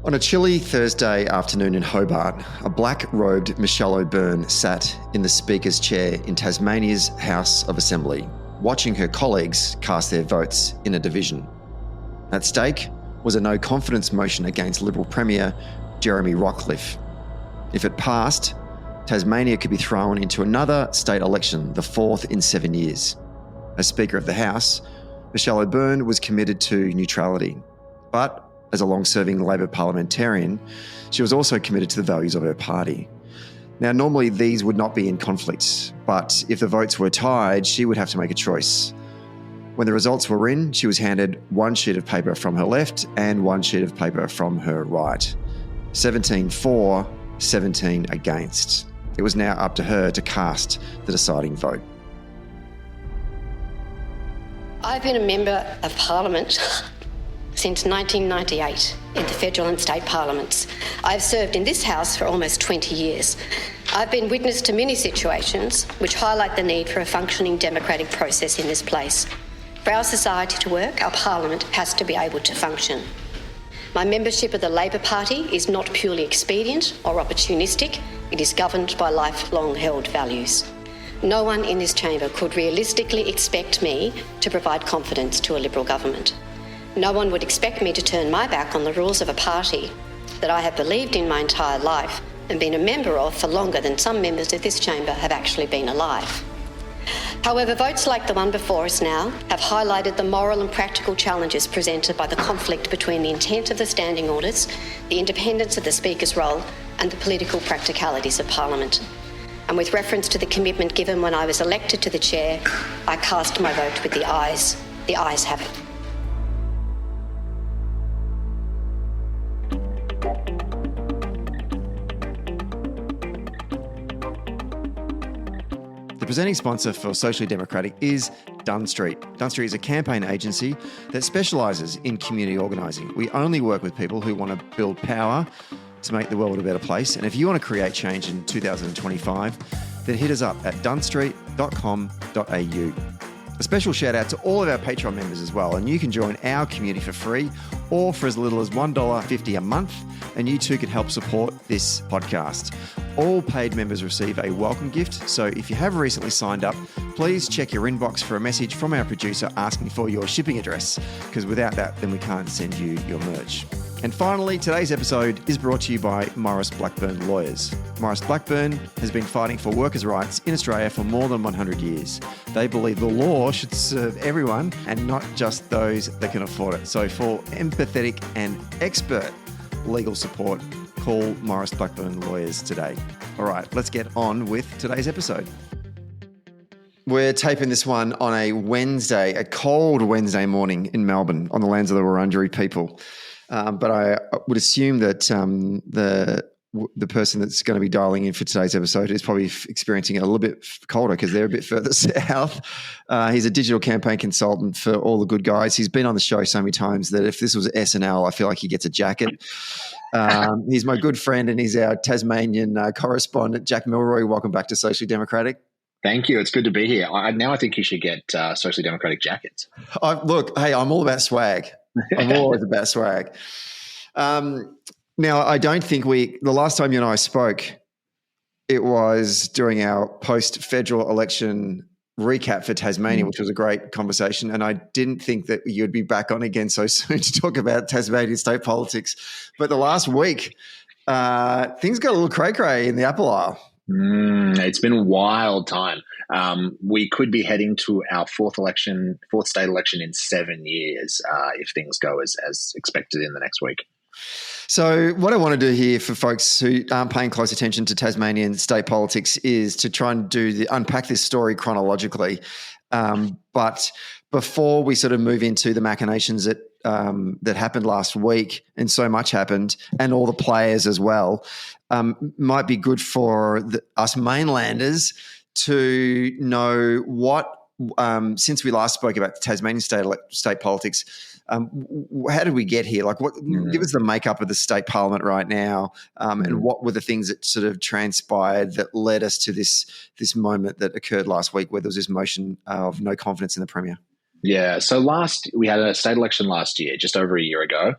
On a chilly Thursday afternoon in Hobart, a black-robed Michelle O'Byrne sat in the Speaker's chair in Tasmania's House of Assembly, watching her colleagues cast their votes in a division. At stake was a no-confidence motion against Liberal Premier Jeremy Rockliff. If it passed, Tasmania could be thrown into another state election, the fourth in 7 years. As Speaker of the House, Michelle O'Byrne was committed to neutrality, but as a long-serving Labor parliamentarian, she was also committed to the values of her party. Now, normally these would not be in conflict, but if the votes were tied, she would have to make a choice. When the results were in, she was handed one sheet of paper from her left and one sheet of paper from her right. 17 for, 17 against. It was now up to her to cast the deciding vote. I've been a member of Parliament since 1998 in the federal and state parliaments. I've served in this House for almost 20 years. I've been witness to many situations which highlight the need for a functioning democratic process in this place. For our society to work, our Parliament has to be able to function. My membership of the Labor Party is not purely expedient or opportunistic. It is governed by lifelong held values. No one in this chamber could realistically expect me to provide confidence to a Liberal government. No one would expect me to turn my back on the rules of a party that I have believed in my entire life and been a member of for longer than some members of this chamber have actually been alive. However, votes like the one before us now have highlighted the moral and practical challenges presented by the conflict between the intent of the standing orders, the independence of the Speaker's role, and the political practicalities of Parliament. And with reference to the commitment given when I was elected to the chair, I cast my vote with the ayes. The ayes have it. The presenting sponsor for Socially Democratic is Dunn Street. Dunn Street is a campaign agency that specialises in community organising. We only work with people who want to build power to make the world a better place. And if you want to create change in 2025, then hit us up at dunnstreet.com.au. A special shout out to all of our Patreon members as well. And you can join our community for free or for as little as $1.50 a month. And you too can help support this podcast. All paid members receive a welcome gift. So if you have recently signed up, please check your inbox for a message from our producer asking for your shipping address, because without that, then we can't send you your merch. And finally, today's episode is brought to you by Maurice Blackburn Lawyers. Maurice Blackburn has been fighting for workers' rights in Australia for more than 100 years. They believe the law should serve everyone and not just those that can afford it. So for empathetic and expert legal support, call Maurice Blackburn Lawyers today. All right, let's get on with today's episode. We're taping this one on a Wednesday, a cold Wednesday morning in Melbourne on the lands of the Wurundjeri people. But I would assume that the person that's going to be dialing in for today's episode is probably experiencing it a little bit colder because they're a bit further south. He's a digital campaign consultant for All the Good Guys. He's been on the show so many times that if this was SNL, I feel like he gets a jacket. He's my good friend and he's our Tasmanian correspondent, Jack Milroy. Welcome back to Socially Democratic. Thank you. It's good to be here. Now I think you should get Socially Democratic jackets. Look, hey, I'm all about swag. I'm always about swag. Now, I don't think the last time you and I spoke, it was during our post-federal election recap for Tasmania, which was a great conversation. And I didn't think that you'd be back on again so soon to talk about Tasmanian state politics. But the last week, things got a little cray-cray in the Apple Isle. It's been a wild time. We could be heading to our fourth state election in 7 years if things go as expected in the next week. So what I want to do here for folks who aren't paying close attention to Tasmanian state politics is to try and unpack this story chronologically. But before we sort of move into the machinations that happened last week, and so much happened, and all the players as well, might be good for us mainlanders to know what, since we last spoke about Tasmanian state politics, how did we get here? Like, give us the makeup of the state parliament right now, and what were the things that sort of transpired that led us to this moment that occurred last week, where there was this motion of no confidence in the Premier? Yeah. So we had a state election last year, just over a year ago.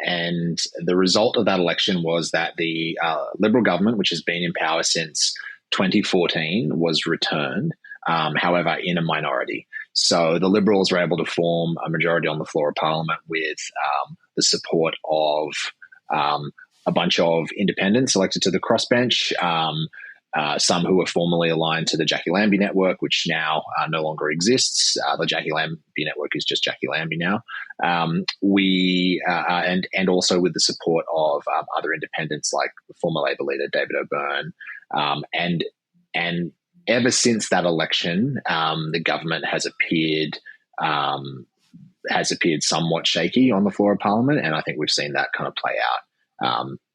And the result of that election was that the Liberal government, which has been in power since 2014, was returned, however, in a minority. So the Liberals were able to form a majority on the floor of Parliament with the support of a bunch of independents elected to the crossbench, some who were formerly aligned to the Jackie Lambie network, which now no longer exists. The Jackie Lambie network is just Jackie Lambie now. And also with the support of other independents like former Labor leader David O'Byrne. And ever since that election, the government has appeared somewhat shaky on the floor of Parliament, and I think we've seen that kind of play out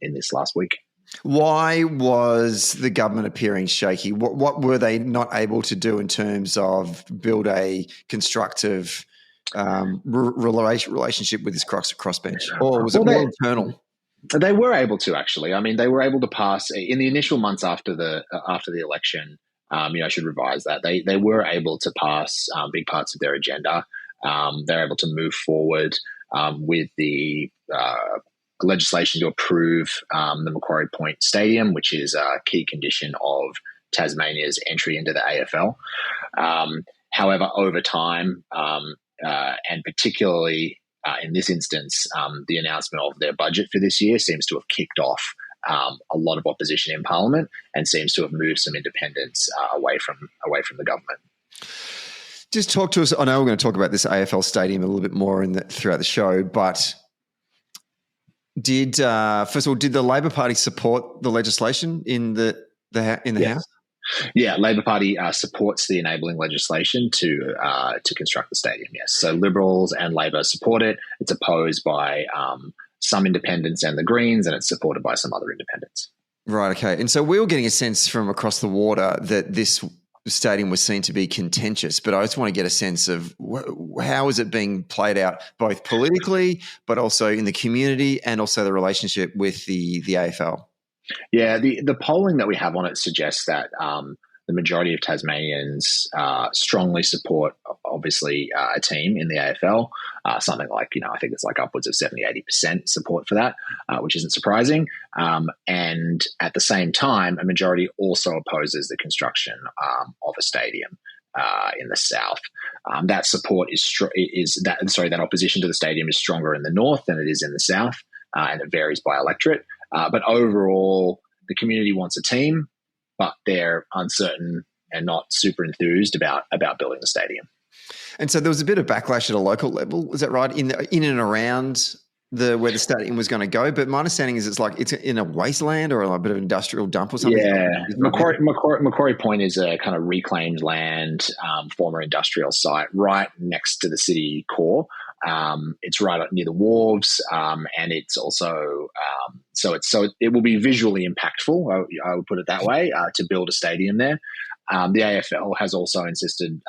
in this last week. Why was the government appearing shaky? What were they not able to do in terms of build a constructive relationship with this crossbench? Or was it more internal? They were able to, actually. I mean, they were able to pass in the initial months after the election. I should revise that. They were able to pass big parts of their agenda. They're able to move forward with the legislation to approve the Macquarie Point Stadium, which is a key condition of Tasmania's entry into the AFL. However, over time, and particularly in this instance, the announcement of their budget for this year seems to have kicked off a lot of opposition in Parliament and seems to have moved some independents away from the government. Just talk to us. I know we're going to talk about this AFL Stadium a little bit more throughout the show, but first of all, did the Labor Party support the legislation in the House? Yeah, Labor Party supports the enabling legislation to construct the stadium. Yes, so Liberals and Labor support it. It's opposed by some independents and the Greens, and it's supported by some other independents. Right. Okay. And so we were getting a sense from across the water that this stadium was seen to be contentious, but I just want to get a sense of how is it being played out, both politically, but also in the community, and also the relationship with the AFL. Yeah, the polling that we have on it suggests that the majority of Tasmanians strongly support, obviously, a team in the AFL. Something like, I think it's like upwards of 70-80% support for that, which isn't surprising. And at the same time, a majority also opposes the construction of a stadium in the south. That support that opposition to the stadium is stronger in the north than it is in the south, and it varies by electorate. But overall, the community wants a team, but they're uncertain and not super enthused about building the stadium. And so there was a bit of backlash at a local level, is that right? In and around where the stadium was going to go, but my understanding is it's in a wasteland or a bit of industrial dump or something. Yeah, Macquarie Point is a kind of reclaimed land, former industrial site right next to the city core. It's right near the wharves, and it's also it will be visually impactful. I would put it that way, to build a stadium there. The AFL has also insisted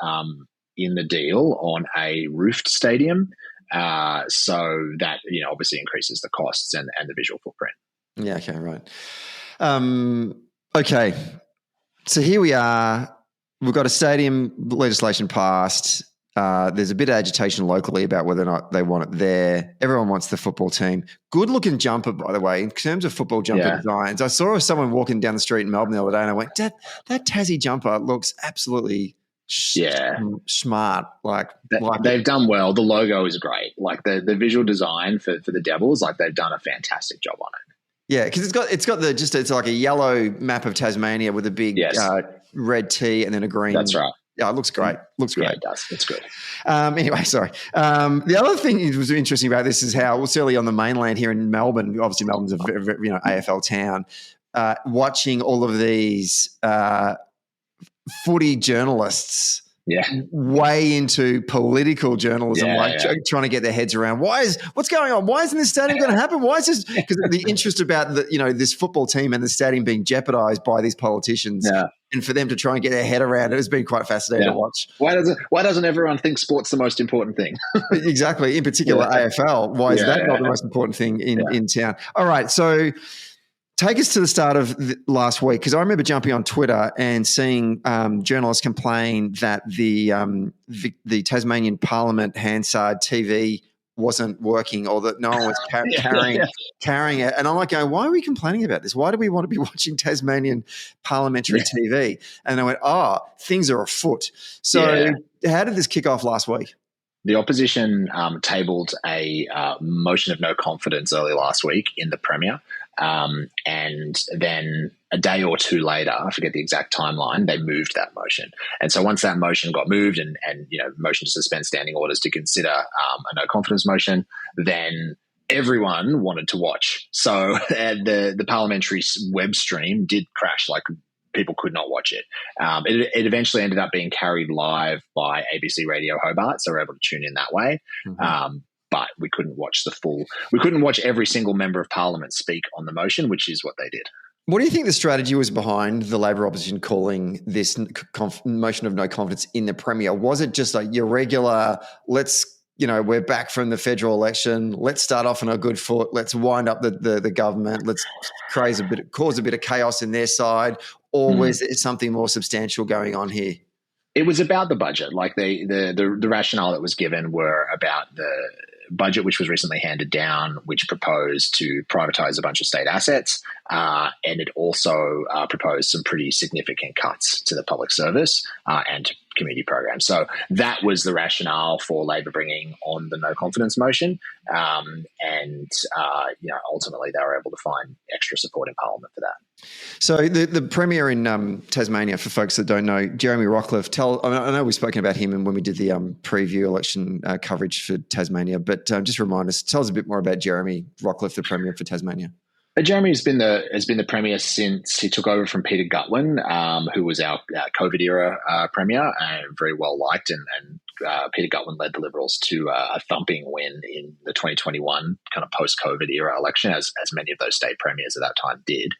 in the deal on a roofed stadium, so that obviously increases the costs and the visual footprint. Yeah. Okay. Right. Okay. So here we are. We've got a stadium legislation passed. There's a bit of agitation locally about whether or not they want it there. Everyone wants the football team. Good looking jumper, by the way, in terms of football jumper designs. I saw someone walking down the street in Melbourne the other day and I went, that Tassie jumper looks absolutely smart. They've done well. The logo is great. Like the visual design for the Devils, they've done a fantastic job on it. Yeah, because it's like a yellow map of Tasmania with a big red T and then a green. That's right. Yeah, it looks great. Yeah, it does. It's good. Anyway, sorry. The other thing that was interesting about this is how, certainly on the mainland here in Melbourne, obviously Melbourne's a very, very, AFL town, watching all of these footy journalists way into political journalism, trying to get their heads around what's going on? Why isn't this stadium going to happen? Why is this? Because the interest about this football team and the stadium being jeopardised by these politicians, and for them to try and get their head around it has been quite fascinating to watch. Why doesn't everyone think sport's the most important thing? Exactly. In particular, AFL. Why is that not the most important thing in town? All right, so take us to the start of last week, because I remember jumping on Twitter and seeing journalists complain that the Tasmanian Parliament Hansard TV wasn't working or that no one was Yeah. carrying it. And I'm like going, why are we complaining about this? Why do we want to be watching Tasmanian parliamentary TV? And I went, things are afoot. So how did this kick off last week? The opposition tabled a motion of no confidence early last week in the Premier. And then a day or two later, I forget the exact timeline, they moved that motion. And so once that motion got moved and motion to suspend standing orders to consider a no confidence motion, then everyone wanted to watch. So the parliamentary web stream did crash, like people could not watch it. It eventually ended up being carried live by ABC Radio Hobart, so we're able to tune in that way. Mm-hmm. But we couldn't watch we couldn't watch every single member of parliament speak on the motion, which is what they did. What do you think the strategy was behind the Labor opposition calling this motion of no confidence in the Premier? Was it just like your regular, we're back from the federal election, let's start off on a good foot, let's wind up the government, let's cause a bit of chaos in their side, or was there something more substantial going on here? It was about the budget. Like the rationale that was given were about the budget, which was recently handed down, which proposed to privatise a bunch of state assets, and it also proposed some pretty significant cuts to the public service and to community programs. So that was the rationale for Labor bringing on the no confidence motion, and ultimately they were able to find extra support in Parliament for that. So the Premier in Tasmania, for folks that don't know, Jeremy Rockliff, I know we've spoken about him when we did the preview election coverage for Tasmania, but just remind us, tell us a bit more about Jeremy Rockliff, the Premier for Tasmania. Jeremy has been the Premier since he took over from Peter Gutwin, who was our COVID era Premier and very well liked, and Peter Gutwin led the Liberals to a thumping win in the 2021 kind of post-COVID era election, as many of those state premiers at that time did.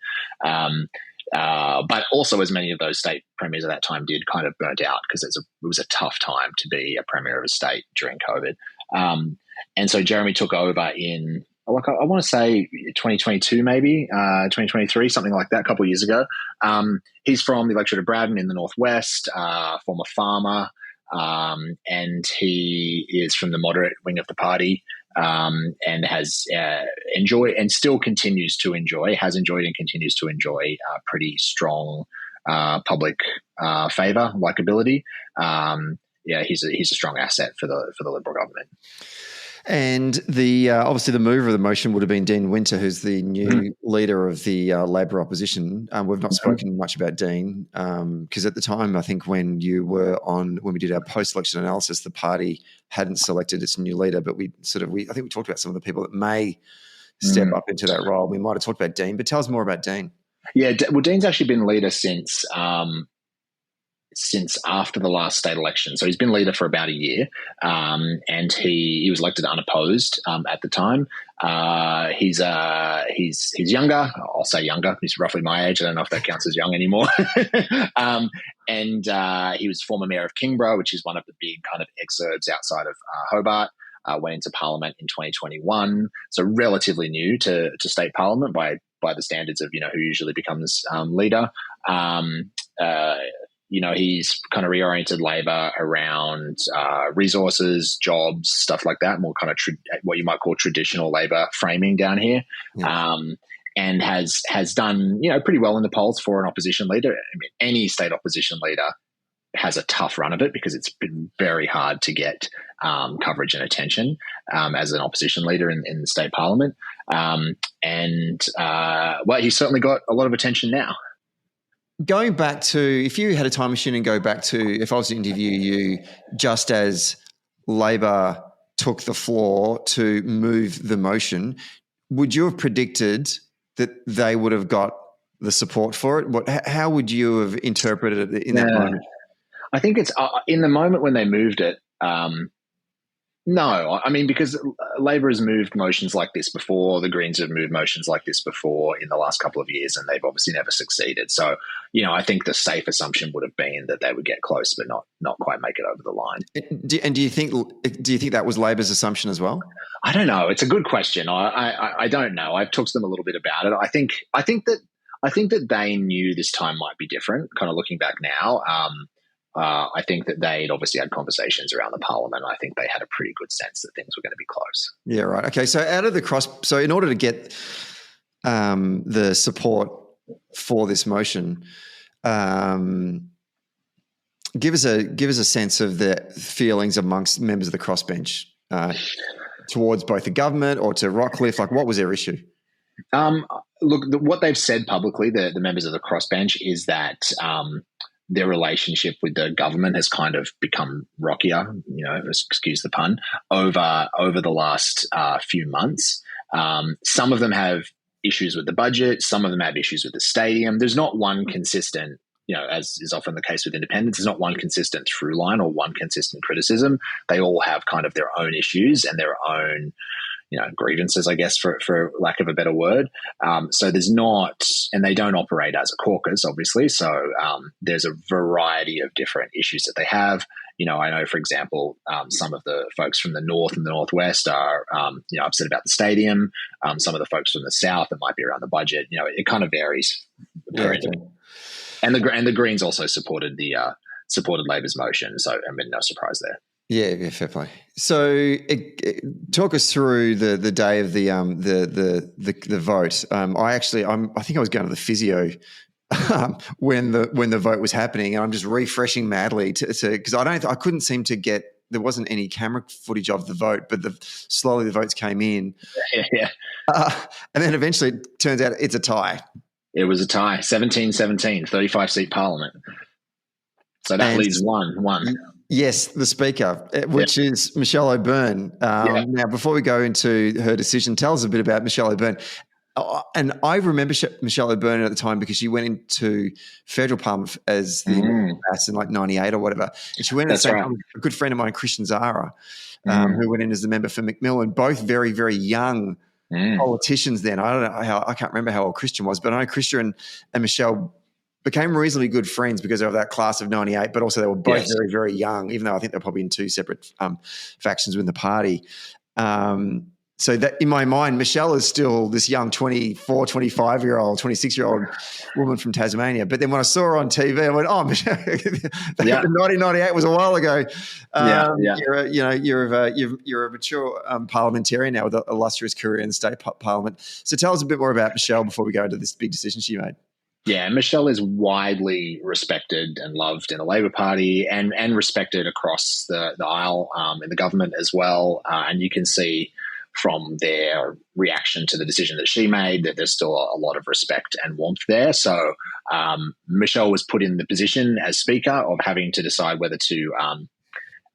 But also, as many of those state premiers at that time did, kind of burnt out because it was a tough time to be a Premier of a state during COVID. And so Jeremy took over in, I want to say 2022, maybe 2023, something like that, a couple of years ago. He's from the electorate of Braddon in the northwest, former farmer, and he is from the moderate wing of the party, and has enjoyed and still continues to enjoy, has enjoyed and continues to enjoy pretty strong public favour, likability. He's a strong asset for the Liberal government. And the obviously the mover of the motion would have been Dean Winter, who's the new leader of the Labor opposition. We've not spoken much about Dean because at the time, I think when we did our post-election analysis, the party hadn't selected its new leader, but I think we talked about some of the people that may step up into that role. We might have talked about Dean, but tell us more about Dean. Yeah, well, Dean's actually been leader since after the last state election. So he's been leader for about a year, and he was elected unopposed at the time. He's younger. I'll say younger. He's roughly my age. I don't know if that counts as young anymore. And he was former mayor of Kingborough, which is one of the big kind of exurbs outside of Hobart. Went into Parliament in 2021, so relatively new to state Parliament by the standards of who usually becomes leader. He's kind of reoriented Labor around resources, jobs, stuff like that, more kind of what you might call traditional Labor framing down here, and has done pretty well in the polls for an opposition leader. I mean, any state opposition leader has a tough run of it because it's been very hard to get coverage and attention as an opposition leader in the state Parliament. He's certainly got a lot of attention now. Going back to, if you had a time machine and go back to, if I was to interview you just as Labor took the floor to move the motion, would you have predicted that they would have got the support for it? How would you have interpreted it in that moment? I think it's in the moment when they moved it. No, I mean, because Labor has moved motions like this before. The Greens have moved motions like this before in the last couple of years, and they've obviously never succeeded. So, I think the safe assumption would have been that they would get close, but not quite make it over the line. And do you think that was Labor's assumption as well? I don't know. It's a good question. I don't know. I've talked to them a little bit about it. I think that they knew this time might be different. Kind of looking back now. I think that they'd obviously had conversations around the Parliament. I think they had a pretty good sense that things were going to be close. Yeah, right. Okay, so in order to get the support for this motion, give us a sense of the feelings amongst members of the crossbench towards both the government or to Rockliff. Like, what was their issue? Look, what they've said publicly, the members of the crossbench, is that their relationship with the government has kind of become rockier, excuse the pun, over the last few months. Some of them have issues with the budget. Some of them have issues with the stadium. There's not one consistent, as is often the case with independents, there's not one consistent through line or one consistent criticism. They all have kind of their own issues and their own grievances, I guess, for lack of a better word. So there's not, and they don't operate as a caucus, obviously. So there's a variety of different issues that they have. I know, for example, some of the folks from the north and the northwest are, upset about the stadium. Some of the folks from the south, it might be around the budget. It kind of varies. Yeah, and the Greens also supported Labor's motion. So no surprise there. Yeah, fair play. So, talk us through the day of the vote. I think I was going to the physio when the vote was happening, and I'm just refreshing madly because I couldn't seem to get. There wasn't any camera footage of the vote, but slowly the votes came in. Yeah. And then eventually it turns out it's a tie. It was a tie, 17-17, 35-seat parliament. So that leaves one. Yes, the Speaker, which is Michelle O'Byrne. Now, before we go into her decision, tell us a bit about Michelle O'Byrne. And I remember Michelle O'Byrne at the time because she went into federal parliament as the in like 98 or whatever. And she went in at the same time with a good friend of mine, Christian Zara, who went in as the member for Macmillan, both very, very young politicians then. I can't remember how old Christian was, but I know Christian and Michelle became reasonably good friends because of that class of 98, but also they were both very, very young, even though I think they're probably in two separate factions within the party. So that in my mind, Michelle is still this young 24, 25-year-old, 26-year-old woman from Tasmania. But then when I saw her on TV, I went, "Oh, Michelle, 1998 was a while ago." You're a mature parliamentarian now with an illustrious career in the state parliament. So tell us a bit more about Michelle before we go into this big decision she made. Yeah, Michelle is widely respected and loved in the Labor Party and respected across the aisle in the government as well. And you can see from their reaction to the decision that she made that there's still a lot of respect and warmth there. So Michelle was put in the position as Speaker of having to decide whether to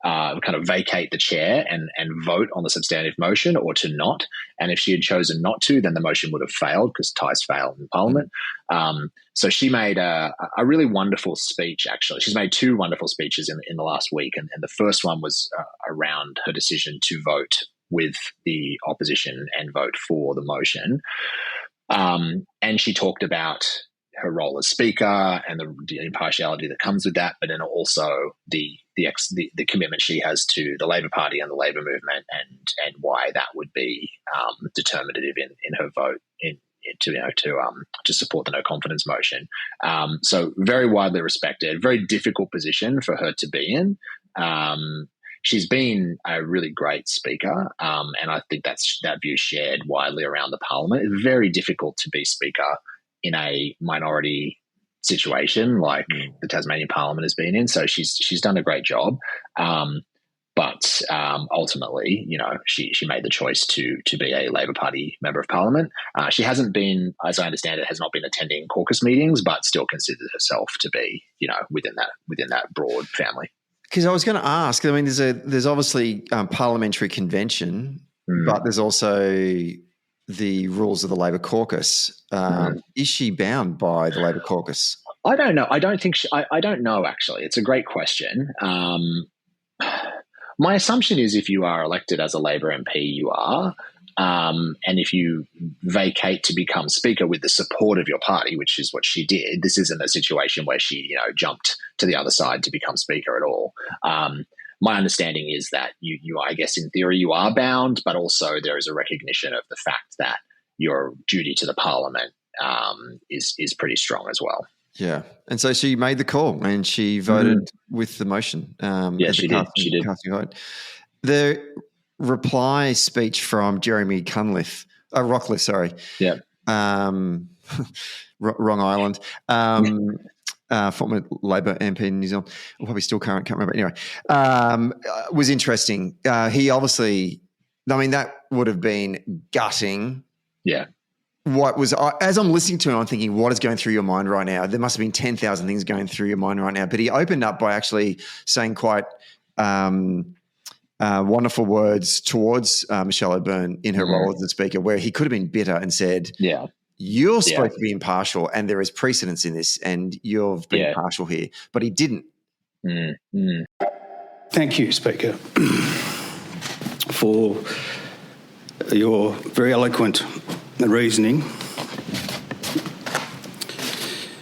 kind of vacate the chair and vote on the substantive motion or to not. And if she had chosen not to, then the motion would have failed because ties fail in Parliament. So she made a really wonderful speech, actually. She's made two wonderful speeches in the last week. And the first one was around her decision to vote with the opposition and vote for the motion. And she talked about her role as Speaker and the impartiality that comes with that, but then also the commitment she has to the Labor Party and the Labor movement, and why that would be determinative in her vote to support the no confidence motion. So very widely respected, very difficult position for her to be in. She's been a really great speaker, and I think that view shared widely around the Parliament. It's very difficult to be Speaker in a minority situation like the Tasmanian Parliament has been in. So she's done a great job. But ultimately, she made the choice to be a Labor Party Member of Parliament. She hasn't been, as I understand it, has not been attending caucus meetings, but still considers herself to be, within that broad family. Because I was going to ask, I mean, there's obviously parliamentary convention, but there's also the rules of the Labor caucus. Is she bound by the Labor caucus? I don't know. I don't think I don't know, actually. It's a great question. My assumption is if you are elected as a Labor MP, you are. And if you vacate to become Speaker with the support of your party, which is what she did, this isn't a situation where she, jumped to the other side to become Speaker at all. My understanding is that you, I guess, in theory, you are bound, but also there is a recognition of the fact that your duty to the Parliament is pretty strong as well. Yeah. And so she made the call and she voted with the motion. Yeah, she did. Casting vote. The reply speech from Jeremy Rockliff, sorry. Yeah. Wrong island. Former Labor MP in New Zealand, or probably still current, can't remember. Anyway, was interesting. He obviously, that would have been gutting. Yeah. What was, as I'm listening to it, I'm thinking, what is going through your mind right now? There must have been 10,000 things going through your mind right now. But he opened up by actually saying quite wonderful words towards Michelle O'Byrne in her role as the Speaker, where he could have been bitter and said, you're supposed to be impartial and there is precedence in this and you've been partial here. But he didn't. Thank you, Speaker, for your very eloquent reasoning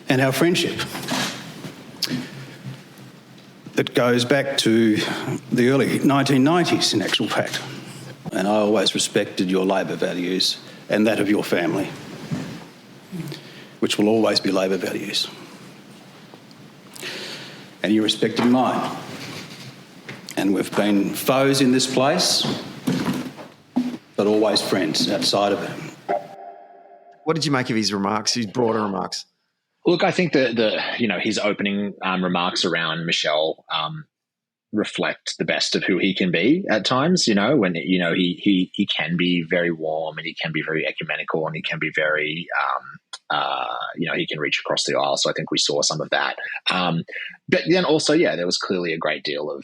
and our friendship that goes back to the early 1990s in actual fact. And I always respected your Labor values and that of your family, which will always be Labor values. And you respected mine. And we've been foes in this place, but always friends outside of it. What did you make of his remarks, his broader remarks? Look, I think his opening remarks around Michelle reflect the best of who he can be at times. When he can be very warm and he can be very ecumenical and he can be very he can reach across the aisle. So I think we saw some of that. But then also, there was clearly a great deal of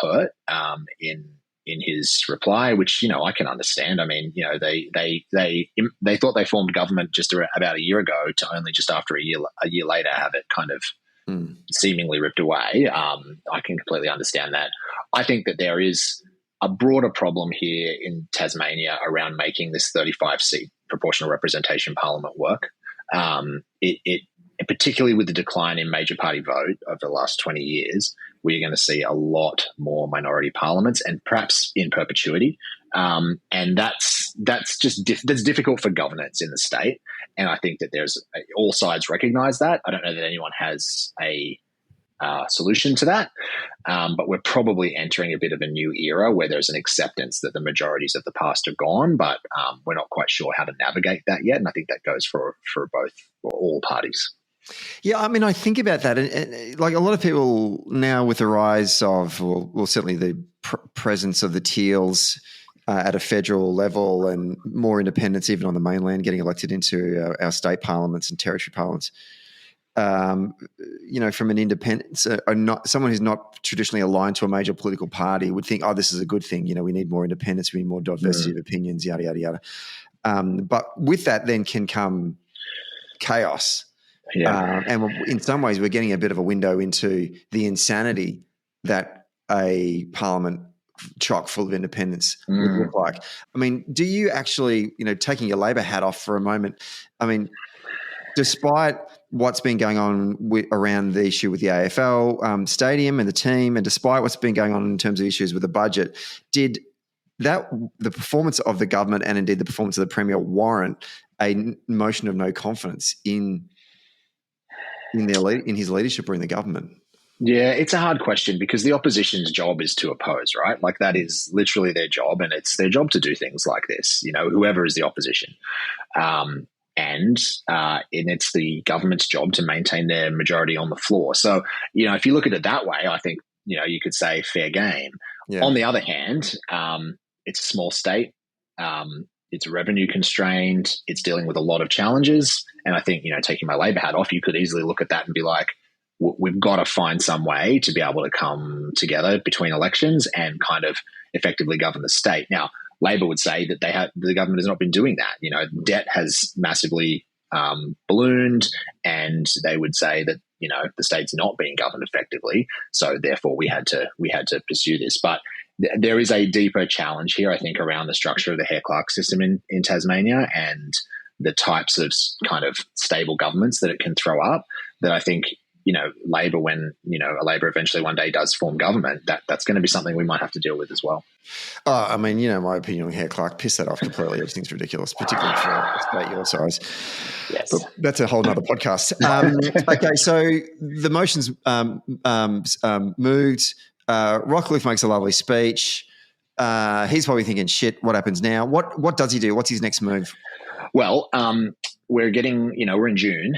hurt in his reply, which I can understand. They thought they formed government just about a year ago to only just after a year later have it kind of seemingly ripped away. I can completely understand that. I think that there is a broader problem here in Tasmania around making this 35-seat proportional representation parliament work. It particularly with the decline in major party vote over the last 20 years, we're going to see a lot more minority parliaments and perhaps in perpetuity. And that's difficult for governance in the state. And I think that all sides recognise that. I don't know that anyone has a solution to that. But we're probably entering a bit of a new era where there's an acceptance that the majorities of the past are gone, but we're not quite sure how to navigate that yet. And I think that goes for all parties. Yeah, I think about that. And like a lot of people now with the rise of, well certainly the presence of the Teals at a federal level and more independents even on the mainland getting elected into our state parliaments and territory parliaments, from an independent, someone who's not traditionally aligned to a major political party would think, this is a good thing. We need more independence, we need more diversity of opinions, yada, yada, yada. But with that then can come chaos. Yeah. And in some ways we're getting a bit of a window into the insanity that a parliament chock full of independents would look like. Do you actually, taking your Labor hat off for a moment, despite what's been going on around the issue with the AFL Stadium and the team, and despite what's been going on in terms of issues with the budget, did the performance of the government and indeed the performance of the Premier warrant a motion of no confidence in his leadership or in the government? Yeah, it's a hard question because the opposition's job is to oppose, right? Like that is literally their job, and it's their job to do things like this, whoever is the opposition. And it's the government's job to maintain their majority on the floor. So, if you look at it that way, I think, you could say fair game. Yeah. On the other hand, it's a small state. It's revenue constrained. It's dealing with a lot of challenges. And I think, taking my Labor hat off, you could easily look at that and be like, we've got to find some way to be able to come together between elections and kind of effectively govern the state. Now, Labor would say that the government has not been doing that. Debt has massively ballooned, and they would say that the state's not being governed effectively. So therefore, we had to pursue this. But there is a deeper challenge here, I think, around the structure of the Hare-Clark system in Tasmania and the types of kind of stable governments that it can throw up. That I think Labor, when, Labor eventually one day does form government, that's going to be something we might have to deal with as well. I mean, my opinion on Herr Clark, piss that off completely. Everything's ridiculous, particularly for a state your size. Yes. But that's a whole nother podcast. Okay, so the motion's moved. Rockliff makes a lovely speech. He's probably thinking, shit, what happens now? What does he do? What's his next move? Well, we're in June.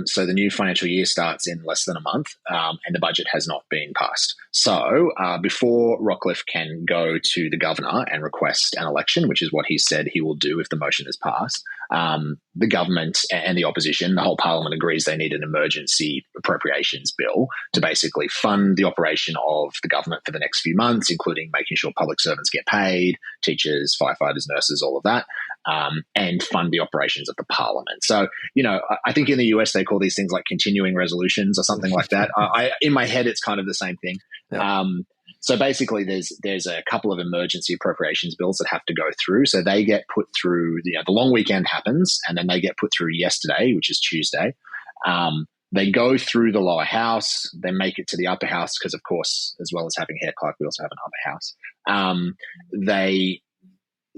So the new financial year starts in less than a month, and the budget has not been passed. So before Rockliff can go to the governor and request an election, which is what he said he will do if the motion is passed, the government and the opposition, the whole parliament agrees they need an emergency appropriations bill to basically fund the operation of the government for the next few months, including making sure public servants get paid, teachers, firefighters, nurses, all of that, and fund the operations of the parliament. So, I think in the US they call these things like continuing resolutions or something like that. In my head, it's kind of the same thing. Yeah. So basically, there's a couple of emergency appropriations bills that have to go through. So they get put through. The long weekend happens, and then they get put through yesterday, which is Tuesday. They go through the lower house. They make it to the upper house because, of course, as well as having Herr Clark, we also have an upper house.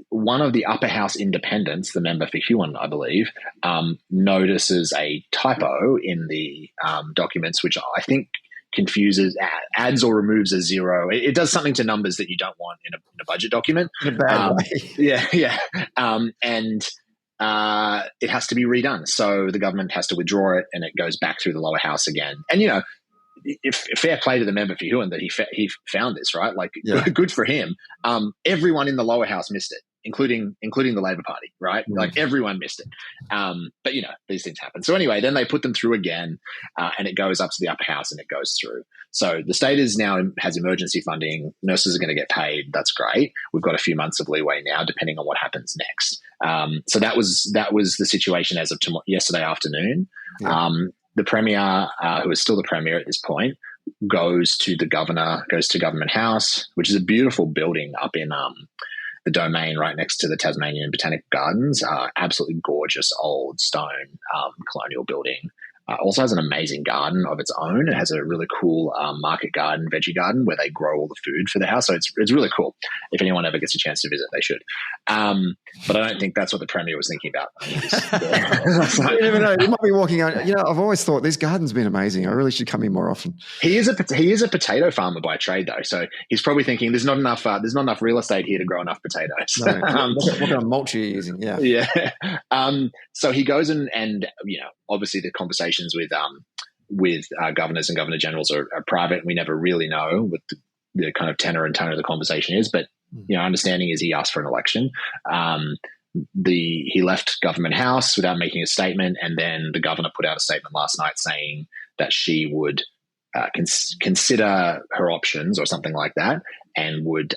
One of the upper house independents, the member for Huon, I believe, notices a typo in the documents, which I think confuses, adds or removes a zero. It does something to numbers that you don't want in a budget document. In a bad way. Yeah. And it has to be redone. So the government has to withdraw it, and it goes back through the lower house again. And, if fair play to the member for Huon that he found this, right? Like, good for him. Everyone in the lower house missed it, including the Labor Party, right? Mm. Like, everyone missed it. But these things happen. So anyway, then they put them through again, and it goes up to the upper house and it goes through. So the state has emergency funding. Nurses are going to get paid. That's great. We've got a few months of leeway now, depending on what happens next. So that was the situation as of yesterday afternoon. Yeah. The Premier, who is still the Premier at this point, goes to Government House, which is a beautiful building up in the Domain right next to the Tasmanian Botanical Gardens. Absolutely gorgeous old stone colonial building. Also has an amazing garden of its own. It has a really cool market garden, veggie garden, where they grow all the food for the house. So it's really cool. If anyone ever gets a chance to visit, they should. But I don't think that's what the Premier was thinking about. You never know. You might be walking on. I've always thought this garden's been amazing. I really should come in more often. He is a potato farmer by trade, though. So he's probably thinking there's not enough real estate here to grow enough potatoes. No. What kind of mulch are you using? Yeah. Yeah. So he goes and obviously the conversations with governors and governor generals are private. We never really know what the kind of tenor and tone of the conversation is, but understanding is he asked for an election. He left Government House without making a statement, and then the governor put out a statement last night saying that she would consider her options or something like that, and would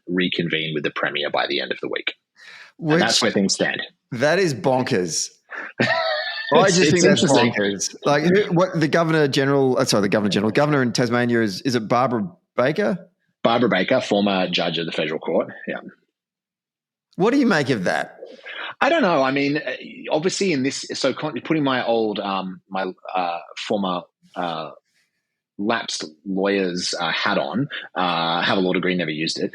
reconvene with the Premier by the end of the week. And that's where things stand. That is bonkers. I just think that's bonkers. Like, the governor in Tasmania is it Barbara Baker? Barbara Baker, former judge of the federal court. Yeah. What do you make of that? I don't know. I mean, obviously in this, so putting my old, former lapsed lawyer's hat on, have a law degree, never used it.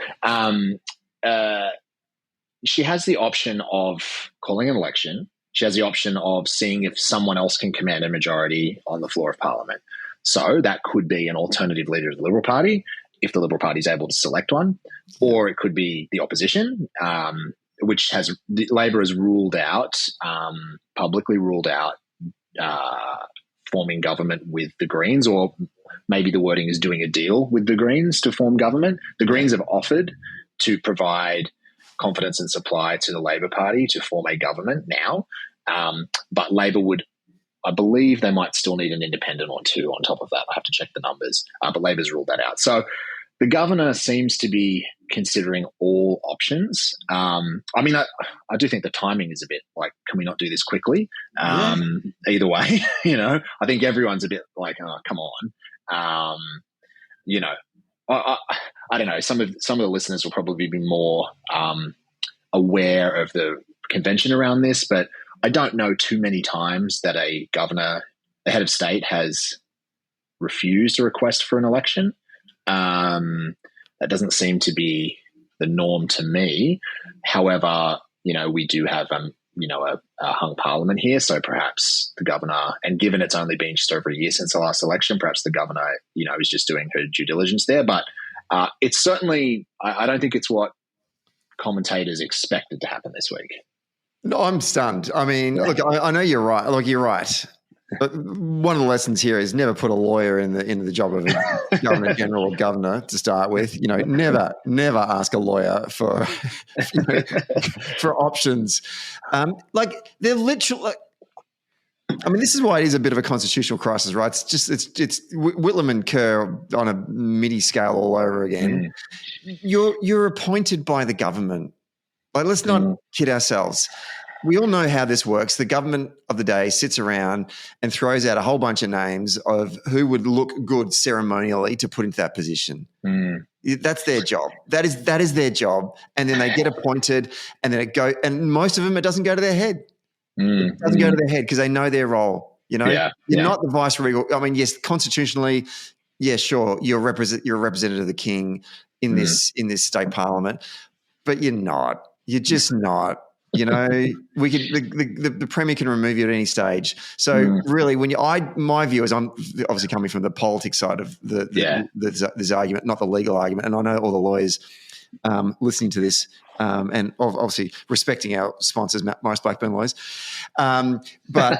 She has the option of calling an election. She has the option of seeing if someone else can command a majority on the floor of Parliament. So that could be an alternative leader of the Liberal Party, if the Liberal Party is able to select one, or it could be the opposition, which Labor has ruled out, publicly ruled out forming government with the Greens, or maybe the wording is doing a deal with the Greens to form government. The Greens have offered to provide confidence and supply to the Labor Party to form a government now, but Labor would, I believe they might still need an independent or two on top of that. I have to check the numbers, but Labor's ruled that out. So the governor seems to be considering all options. I mean, I do think the timing is a bit like, can we not do this quickly? Either way, I think everyone's a bit like, oh, come on. I don't know. Some of the listeners will probably be more aware of the convention around this, but I don't know too many times that a governor, the head of state, has refused a request for an election. That doesn't seem to be the norm to me. However, we do have a hung parliament here, so perhaps the governor, and given it's only been just over a year since the last election, perhaps the governor, is just doing her due diligence there. But it's certainly, I don't think it's what commentators expected to happen this week. No, I'm stunned. I mean, look, I know you're right. Look, you're right. But one of the lessons here is never put a lawyer in the job of a governor general or governor to start with. Never ask a lawyer for for options. They're literally. I mean, this is why it is a bit of a constitutional crisis, right? It's Whitlam and Kerr on a mini scale all over again. You're appointed by the government. Let's not kid ourselves. We all know how this works. The government of the day sits around and throws out a whole bunch of names of who would look good ceremonially to put into that position. That's their job. That is their job. And then they get appointed, and then and most of them, it doesn't go to their head. It doesn't go to their head because they know their role. You're not the vice regal. I mean, yes, constitutionally, yeah, sure, you're a representative of the king in this state parliament, but you're not. You're just not. We could the Premier can remove you at any stage. So really, my view is, I'm obviously coming from the politics side of this argument, not the legal argument. And I know all the lawyers listening to this, and obviously respecting our sponsors, Morris Blackburn Lawyers, but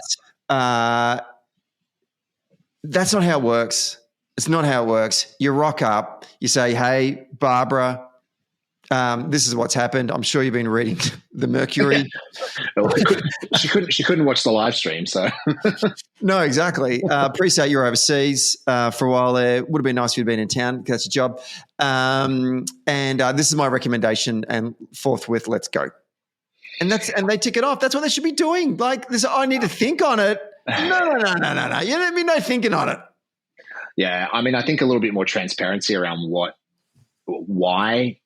that's not how it works. It's not how it works. You rock up, you say, "Hey, Barbara, this is what's happened. I'm sure you've been reading the Mercury." Well, she couldn't watch the live stream, so no, exactly. Appreciate you're overseas for a while there. Would have been nice if you'd been in town. That's your job. And this is my recommendation. And forthwith, let's go. And they tick it off. That's what they should be doing. Like this, I need to think on it. No. You don't mean no thinking on it. Yeah, I mean, I think a little bit more transparency around why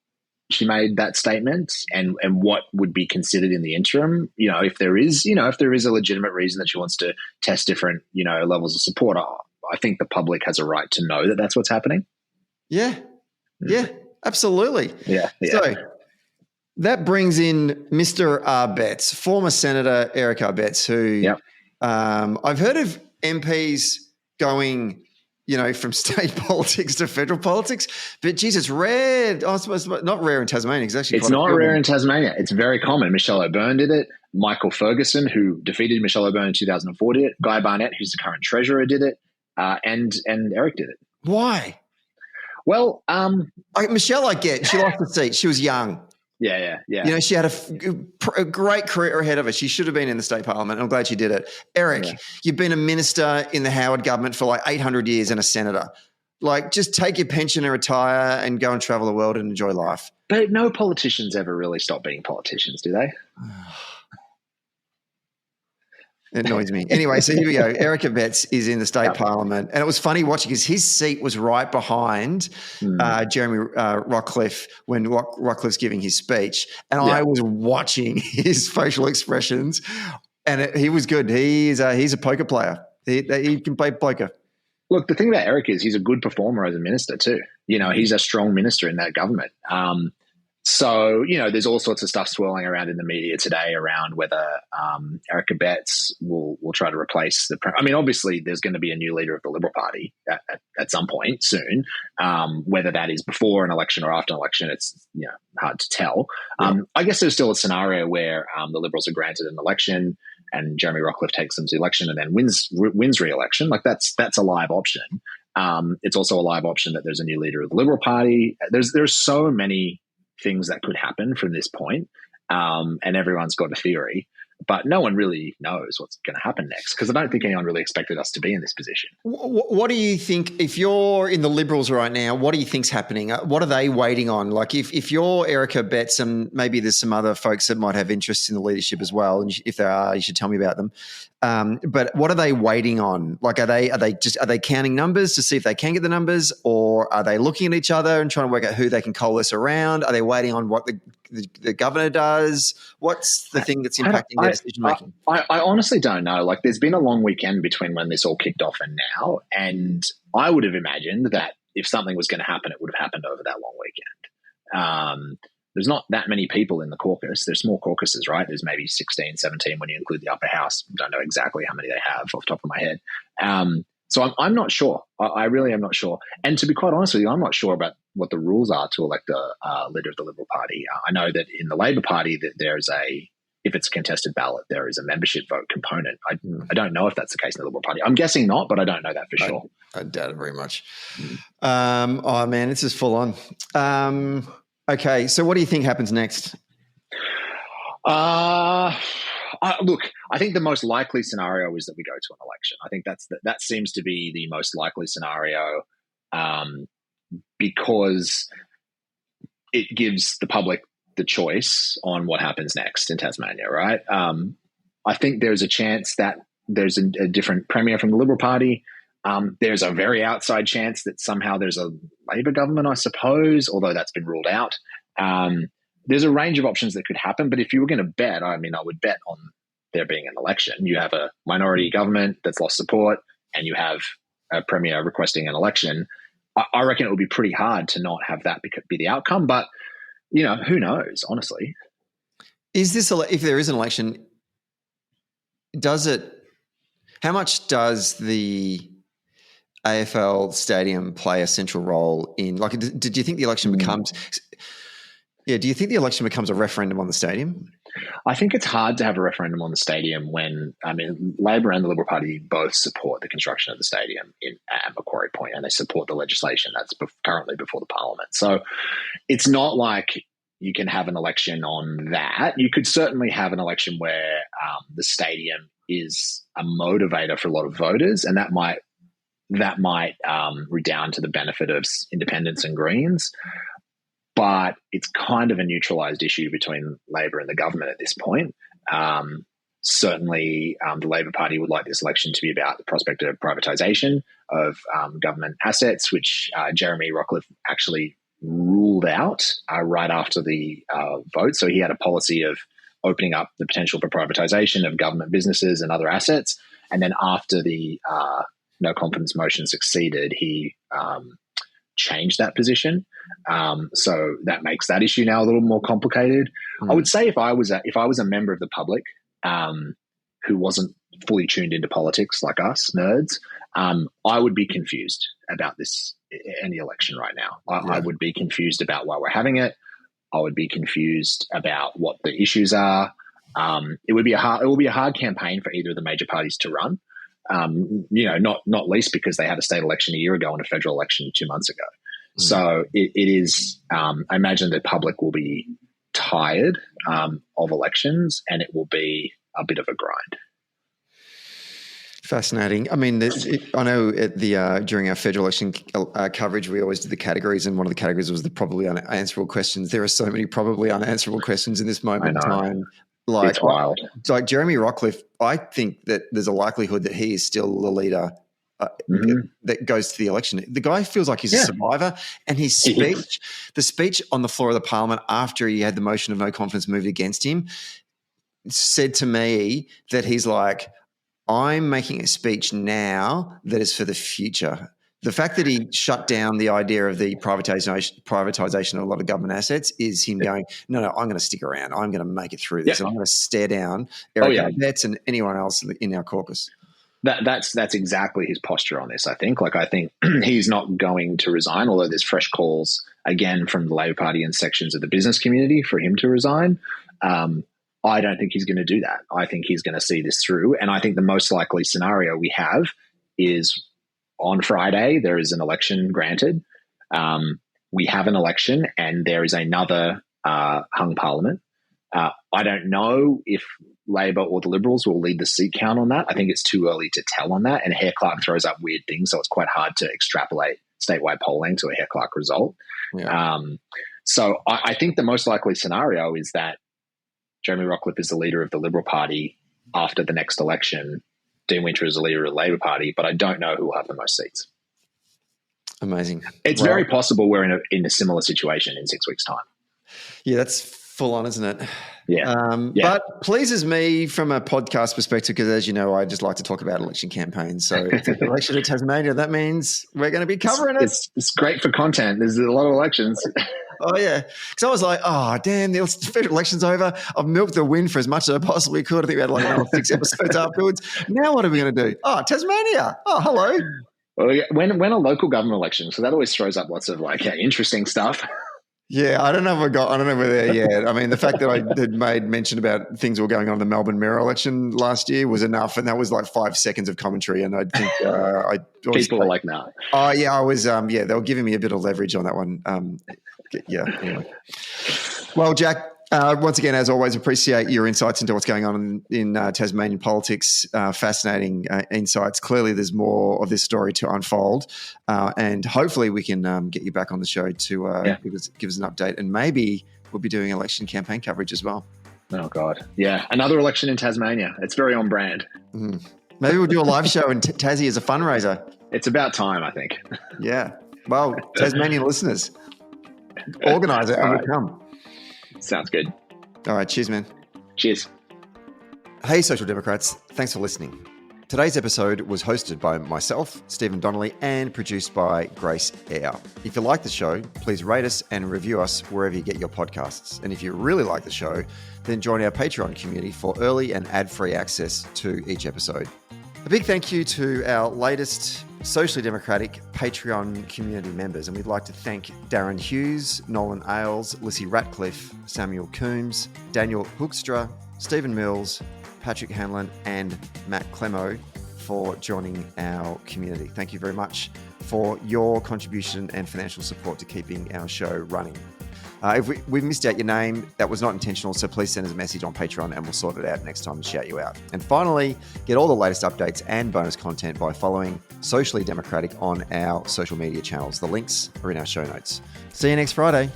she made that statement and what would be considered in the interim. If there is a legitimate reason that she wants to test different, levels of support, I think the public has a right to know that that's what's happening. Yeah, absolutely. Yeah. So that brings in Mr. Arbetz, former Senator Eric Arbetz, who I've heard of MPs going from state politics to federal politics. But, geez, it's rare. I suppose not rare in Tasmania. It's not rare in Tasmania. It's very common. Michelle O'Byrne did it. Michael Ferguson, who defeated Michelle O'Byrne in 2004, did it. Guy Barnett, who's the current treasurer, did it. And Eric did it. Why? Well, Michelle, I get. She lost the seat. She was young. Yeah. She had a great career ahead of her. She should have been in the state parliament. I'm glad she did it. Eric, you've been a minister in the Howard government for 800 years and a senator. Just take your pension and retire and go and travel the world and enjoy life. But no politicians ever really stop being politicians, do they? It annoys me. Anyway, so here we go. Eric Arbetz is in the state parliament. And it was funny watching because his seat was right behind Jeremy Rockliff when Rockliff's giving his speech. And I was watching his facial expressions and he was good. He's a poker player. He can play poker. Look, the thing about Eric is he's a good performer as a minister too. He's a strong minister in that government. So, there's all sorts of stuff swirling around in the media today around whether Eric Arbetz will try to replace obviously there's going to be a new leader of the Liberal Party at some point soon. Whether that is before an election or after an election, it's hard to tell. I guess there's still a scenario where the Liberals are granted an election and Jeremy Rockliff takes them to election and then wins re-election. That's a live option. It's also a live option that there's a new leader of the Liberal Party. There's so many things that could happen from this point, and everyone's got a theory, but no one really knows what's going to happen next because I don't think anyone really expected us to be in this position. What do you think, if you're in the Liberals right now, what do you think's happening? What are they waiting on? If you're Eric Arbetz, and maybe there's some other folks that might have interests in the leadership as well, and if there are, you should tell me about them. But what are they waiting on? Are they counting numbers to see if they can get the numbers, or are they looking at each other and trying to work out who they can coalesce around? Are they waiting on what the governor does? What's the thing that's impacting their decision making? I honestly don't know. Like, there's been a long weekend between when this all kicked off and now, and I would have imagined that if something was going to happen, it would have happened over that long weekend. There's not that many people in the caucus. There's small caucuses, right? There's maybe 16, 17 when you include the upper house. Don't know exactly how many they have off the top of my head. So I'm not sure. I really am not sure. And to be quite honest with you, I'm not sure about what the rules are to elect a leader of the Liberal Party. I know that in the Labor Party that if it's a contested ballot, there is a membership vote component. I don't know if that's the case in the Liberal Party. I'm guessing not, but I don't know that for sure. I doubt it very much. Oh man, this is full on. Okay, so what do you think happens next? Look, I think the most likely scenario is that we go to an election. I think that seems to be the most likely scenario, because it gives the public the choice on what happens next in Tasmania, right? I think there's a chance that there's a different premier from the Liberal Party. There's a very outside chance that somehow there's a Labor government, I suppose, although that's been ruled out. There's a range of options that could happen, but if you were going to bet, I would bet on there being an election. You have a minority government that's lost support, and you have a premier requesting an election. I reckon it would be pretty hard to not have that be the outcome, but who knows, honestly. Is this, if there is an election, how much does the AFL Stadium play a central role in, do you think the election becomes a referendum on the stadium? I think it's hard to have a referendum on the stadium when, Labor and the Liberal Party both support the construction of the stadium at Macquarie Point, and they support the legislation that's currently before the Parliament. So it's not like you can have an election on that. You could certainly have an election where the stadium is a motivator for a lot of voters, and that might redound to the benefit of independents and Greens. But it's kind of a neutralised issue between Labor and the government at this point. Certainly, the Labor Party would like this election to be about the prospect of privatisation of government assets, which Jeremy Rockliff actually ruled out right after the vote. So he had a policy of opening up the potential for privatisation of government businesses and other assets. And then after the no confidence motion succeeded, he changed that position. So that makes that issue now a little more complicated. I would say if I was a member of the public who wasn't fully tuned into politics like us nerds, I would be confused about any election right now. I would be confused about why we're having it. I would be confused about what the issues are. It will be a hard campaign for either of the major parties to run. Not least because they had a state election a year ago and a federal election 2 months ago. So it is, I imagine the public will be tired of elections, and it will be a bit of a grind. Fascinating. I know at during our federal election coverage, we always did the categories, and one of the categories was the probably unanswerable questions. There are so many probably unanswerable questions in this moment in time. It's wild. Like Jeremy Rockliff, I think that there's a likelihood that he is still the leader that goes to the election. The guy feels like he's a survivor, and his speech, the speech on the floor of the Parliament after he had the motion of no confidence moved against him, said to me that he's like, I'm making a speech now that is for the future. The fact that he shut down the idea of the privatisation of a lot of government assets is him going, no, I'm going to stick around. I'm going to make it through this, and I'm going to stare down Eric Betts and anyone else in our caucus. That's exactly his posture on this, I think. I think he's not going to resign, although there's fresh calls, again, from the Labor Party and sections of the business community for him to resign. I don't think he's going to do that. I think he's going to see this through, and I think the most likely scenario we have is on Friday there is an election granted. We have an election, and there is another hung parliament. I don't know if Labor or the Liberals will lead the seat count on that. I think it's too early to tell on that, and Hare Clark throws up weird things, so it's quite hard to extrapolate statewide polling to a Hare Clark result. So I think the most likely scenario is that Jeremy Rockliff is the leader of the Liberal Party after the next election. Dean Winter is the leader of the Labor Party, but I don't know who will have the most seats. Amazing. It's very possible we're in a similar situation in 6 weeks' time. Yeah, that's full on, isn't it? Yeah. But pleases me from a podcast perspective because, as you know, I just like to talk about election campaigns. So if it's the election in Tasmania, that means we're going to be covering it. It's great for content. There's a lot of elections. Oh, yeah. Because I was like, oh, damn, the federal election's over. I've milked the win for as much as I possibly could. I think we had like another 6 episodes afterwards. Now what are we going to do? Oh, Tasmania. Oh, hello. Well, when a local government election, so that always throws up lots of like interesting stuff. Yeah, I don't know if I don't know whether yet. I mean, the fact that I had made mention about things that were going on in the Melbourne mayor election last year was enough, and that was like 5 seconds of commentary. And I think People are like, nah. Oh yeah, I was. Yeah, they were giving me a bit of leverage on that one. Yeah. Anyway. Well, Jack. Once again, as always, appreciate your insights into what's going on in Tasmanian politics. Fascinating insights. Clearly, there's more of this story to unfold, and hopefully, we can get you back on the show to give us an update, and maybe we'll be doing election campaign coverage as well. Oh God, yeah, another election in Tasmania. It's very on brand. Mm. Maybe we'll do a live show in Tassie as a fundraiser. It's about time, I think. Yeah. Well, Tasmanian listeners, organise it and we'll come. Sounds good. All right. Cheers, man. Cheers. Hey, Social Democrats. Thanks for listening. Today's episode was hosted by myself, Stephen Donnelly, and produced by Grace Eyre. If you like the show, please rate us and review us wherever you get your podcasts. And if you really like the show, then join our Patreon community for early and ad-free access to each episode. A big thank you to our latest socially democratic Patreon community members, and we'd like to thank Darren Hughes, Nolan Ailes, Lissy Ratcliffe, Samuel Coombs, Daniel Hoekstra, Stephen Mills, Patrick Hanlon, and Matt Clemo for joining our community. Thank you very much for your contribution and financial support to keeping our show running. If we missed out your name, that was not intentional, so please send us a message on Patreon and we'll sort it out next time and shout you out. And finally, get all the latest updates and bonus content by following Socially Democratic on our social media channels. The links are in our show notes. See you next Friday.